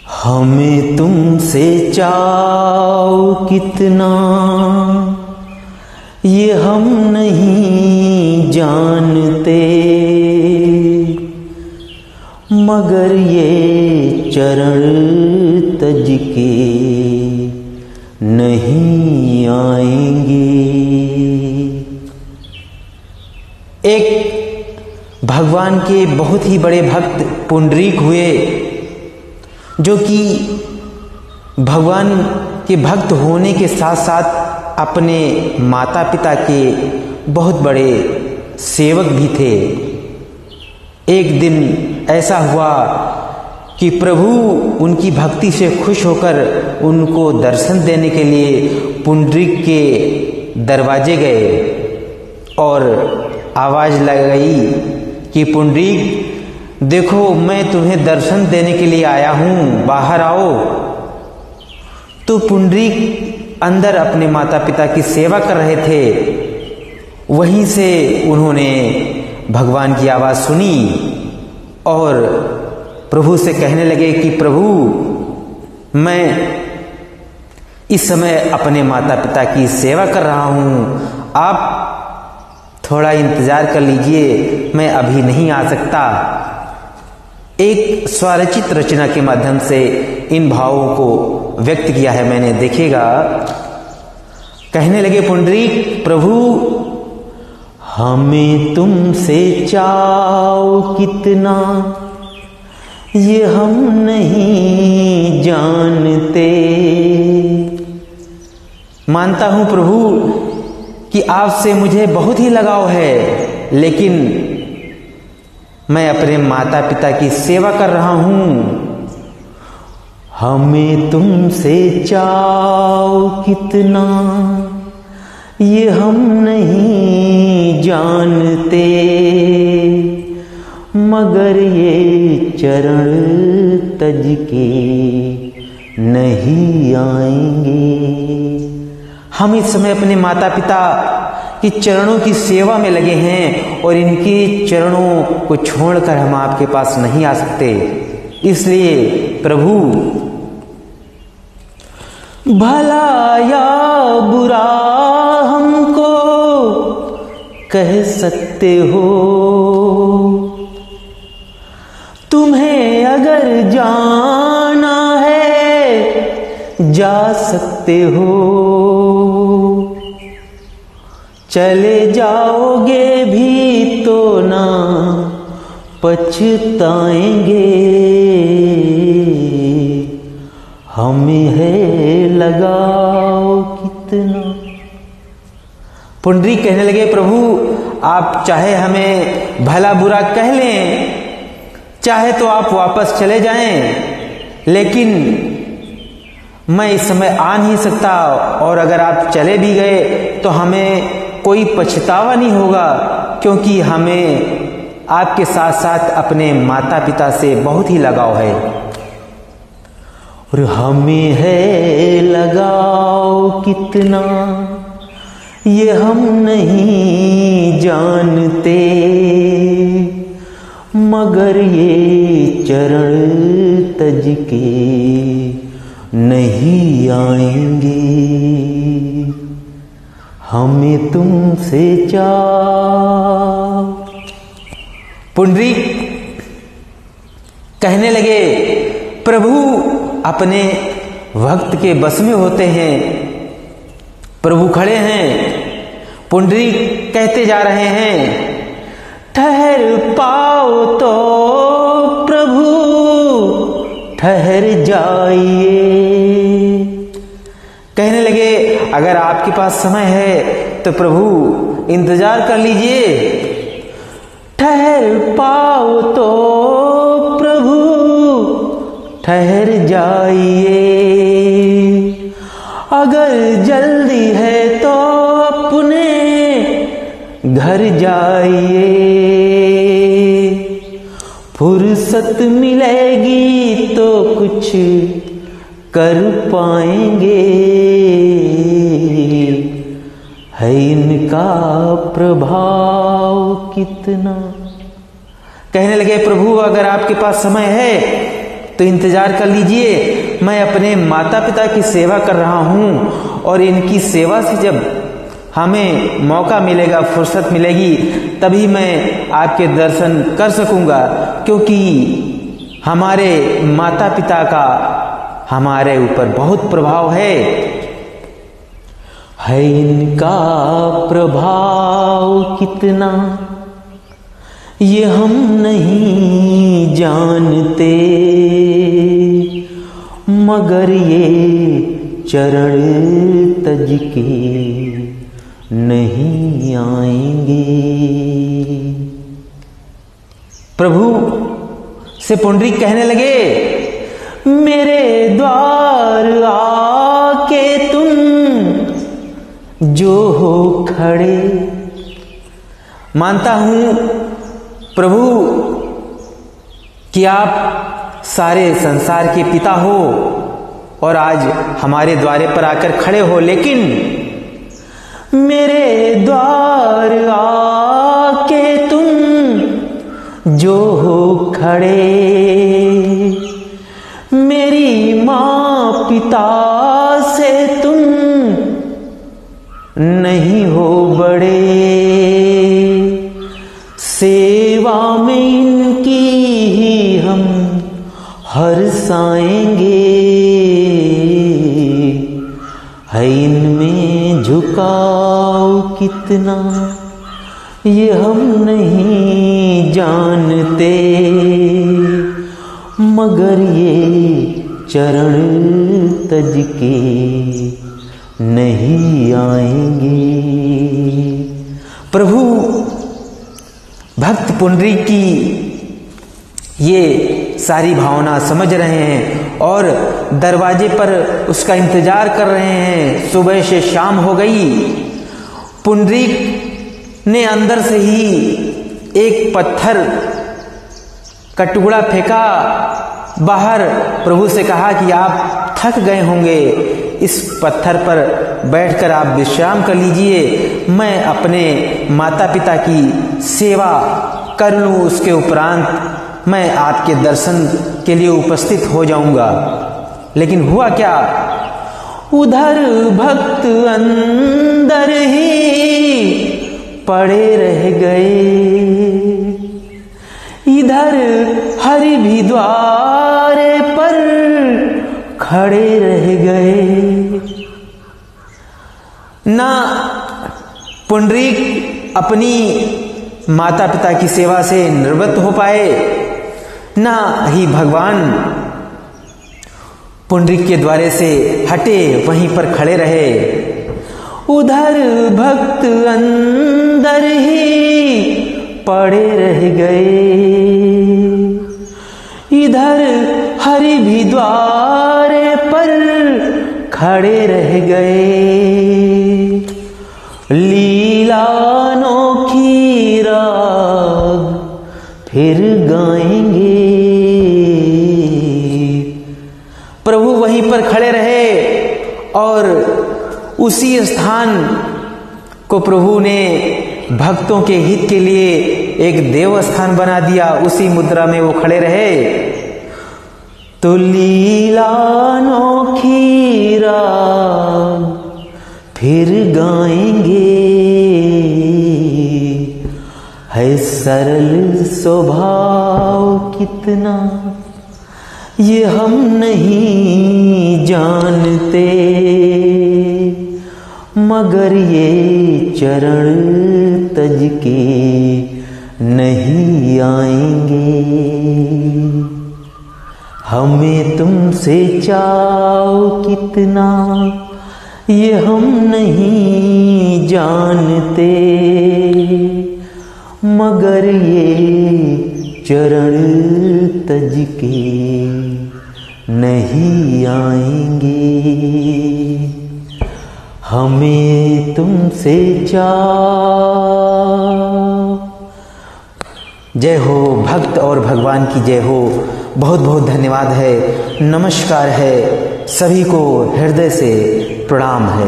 हमें तुमसे चाव कितना ये हम नहीं जानते, मगर ये चरण तज के नहीं आएंगे। एक भगवान के बहुत ही बड़े भक्त पुंडरीक हुए, जो कि भगवान के भक्त होने के साथ साथ अपने माता पिता के बहुत बड़े सेवक भी थे। एक दिन ऐसा हुआ कि प्रभु उनकी भक्ति से खुश होकर उनको दर्शन देने के लिए पुंडरीक के दरवाजे गए और आवाज लगाई कि पुंडरीक देखो, मैं तुम्हें दर्शन देने के लिए आया हूं, बाहर आओ। तो पुंडरीक अंदर अपने माता पिता की सेवा कर रहे थे। वहीं से उन्होंने भगवान की आवाज सुनी और प्रभु से कहने लगे कि प्रभु, मैं इस समय अपने माता पिता की सेवा कर रहा हूं, आप थोड़ा इंतजार कर लीजिए, मैं अभी नहीं आ सकता। एक स्वरचित रचना के माध्यम से इन भावों को व्यक्त किया है मैंने, देखिएगा। कहने लगे पुंडरीक, प्रभु हमें तुमसे चाव कितना ये हम नहीं जानते। मानता हूं प्रभु कि आपसे मुझे बहुत ही लगाव है, लेकिन मैं अपने माता पिता की सेवा कर रहा हूं। हमें तुमसे चाव कितना ये हम नहीं जानते, मगर ये चरण तज के नहीं आएंगे। हम इस समय अपने माता पिता कि चरणों की सेवा में लगे हैं और इनके चरणों को छोड़कर हम आपके पास नहीं आ सकते। इसलिए प्रभु, भला या बुरा हमको कह सकते हो, तुम्हें अगर जाना है जा सकते हो, चले जाओगे भी तो ना पछताएंगे, हमें है लगाओ कितना। पुंडरीक कहने लगे, प्रभु आप चाहे हमें भला बुरा कह लें, चाहे तो आप वापस चले जाएं, लेकिन मैं इस समय आ नहीं सकता, और अगर आप चले भी गए तो हमें कोई पछतावा नहीं होगा, क्योंकि हमें आपके साथ साथ अपने माता पिता से बहुत ही लगाव है। और हमें है लगाव कितना ये हम नहीं जानते, मगर ये चरण तज के नहीं आएंगे। हमें तुमसे चाव। पुंडरीक कहने लगे, प्रभु अपने भक्त के बस में होते हैं। प्रभु खड़े हैं, पुंडरीक कहते जा रहे हैं, ठहर पाओ तो प्रभु ठहर जाइए। कहने लगे, अगर आपके पास समय है तो प्रभु इंतजार कर लीजिए। ठहर पाओ तो प्रभु ठहर जाइए, अगर जल्दी है तो अपने घर जाइए, फुर्सत मिलेगी तो कुछ कर पाएंगे, है इनका प्रभाव कितना। कहने लगे, प्रभु अगर आपके पास समय है तो इंतजार कर लीजिए, मैं अपने माता पिता की सेवा कर रहा हूँ और इनकी सेवा से जब हमें मौका मिलेगा, फुर्सत मिलेगी, तभी मैं आपके दर्शन कर सकूंगा, क्योंकि हमारे माता पिता का हमारे ऊपर बहुत प्रभाव है इनका प्रभाव कितना ये हम नहीं जानते, मगर ये चरण तज के नहीं आएंगे। प्रभु से पुंडरीक कहने लगे, मेरे द्वार आके तुम जो हो खड़े। मानता हूं प्रभु कि आप सारे संसार के पिता हो और आज हमारे द्वारे पर आकर खड़े हो, लेकिन मेरे द्वार आके तुम जो हो खड़े, मेरी माँ पिता से तुम नहीं हो बड़े, सेवा में इनकी ही हम हर्षाएंगे, है इनमें झुकाव कितना ये हम नहीं जानते, मगर ये चरण तज के नहीं आएंगे। प्रभु भक्त पुंडरीक की ये सारी भावना समझ रहे हैं और दरवाजे पर उसका इंतजार कर रहे हैं। सुबह से शाम हो गई। पुंडरीक ने अंदर से ही एक पत्थर का टुकड़ा फेंका बाहर, प्रभु से कहा कि आप थक गए होंगे, इस पत्थर पर बैठकर आप विश्राम कर लीजिए, मैं अपने माता पिता की सेवा कर लूं, उसके उपरांत मैं आपके दर्शन के लिए उपस्थित हो जाऊंगा। लेकिन हुआ क्या, उधर भक्त अंदर ही पड़े रह गए, इधर हरि भी द्वारे पर खड़े रह गए। ना पुंडरीक अपनी माता पिता की सेवा से निवृत्त हो पाए, ना ही भगवान पुंडरीक के द्वारे से हटे, वहीं पर खड़े रहे। उधर भक्त अंदर ही पड़े रह गए, इधर हरि भी द्वारे पर खड़े रह गए। लीला अनोखी राग फिर गाएंगे। प्रभु वहीं पर खड़े रहे और उसी स्थान को प्रभु ने भक्तों के हित के लिए एक देव स्थान बना दिया। उसी मुद्रा में वो खड़े रहे। तो लीला अनोखी राग फिर गाएंगे, है सरल स्वभाव कितना ये हम नहीं जानते, मगर ये चरण तज के नहीं आएंगे। हमें तुमसे चाव कितना ये हम नहीं जानते, मगर ये चरण तज के नहीं आएंगे। हमें तुमसे चाव। जय हो, भक्त और भगवान की जय हो। बहुत बहुत धन्यवाद है, नमस्कार है, सभी को हृदय से प्रणाम है।